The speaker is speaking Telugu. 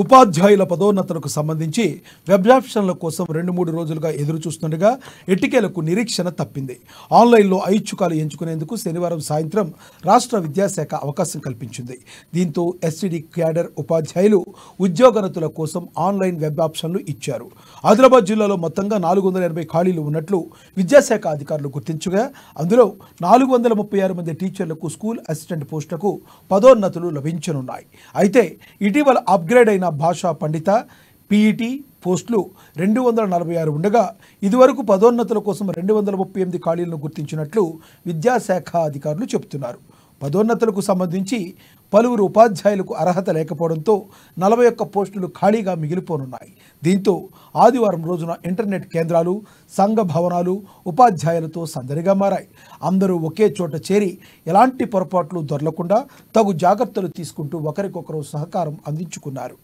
ఉపాధ్యాయుల పదోన్నతులకు సంబంధించి వెబ్ ఆప్షన్ల కోసం 2-3 రోజులుగా ఎదురు చూస్తుండగా ఎట్టికేలకు నిరీక్షణ తప్పింది. ఆన్లైన్లో ఐచ్ఛికాలు ఎంచుకునేందుకు శనివారం సాయంత్రం రాష్ట్ర విద్యాశాఖ అవకాశం కల్పించింది. దీంతో ఎస్టీడీ క్యాడర్ ఉపాధ్యాయులు ఉద్యోగనతుల కోసం ఆన్లైన్ వెబ్ ఆప్షన్లు ఇచ్చారు. ఆదిలాబాద్ జిల్లాలో మొత్తంగా 480 ఖాళీలు ఉన్నట్లు విద్యాశాఖ అధికారులు గుర్తించగా అందులో 436 మంది టీచర్లకు స్కూల్ అసిస్టెంట్ పోస్టులకు పదోన్నతులు లభించనున్నాయి. అయితే ఇటీవల అప్గ్రేడ్ అయిన భాషా పండిత పీఈటీ పోస్టులు 246 ఉండగా ఇదివరకు పదోన్నతుల కోసం 238 ఖాళీలను గుర్తించినట్లు విద్యాశాఖ అధికారులు చెబుతున్నారు. పదోన్నతులకు సంబంధించి పలువురు ఉపాధ్యాయులకు అర్హత లేకపోవడంతో 41 పోస్టులు ఖాళీగా మిగిలిపోనున్నాయి. దీంతో ఆదివారం రోజున ఇంటర్నెట్ కేంద్రాలు, సంఘ భవనాలు ఉపాధ్యాయులతో సందడిగా మారాయి. అందరూ ఒకే చోట చేరి ఎలాంటి పొరపాట్లు దొరలకుండా తగు జాగ్రత్తలు తీసుకుంటూ ఒకరికొకరు సహకారం అందించుకున్నారు.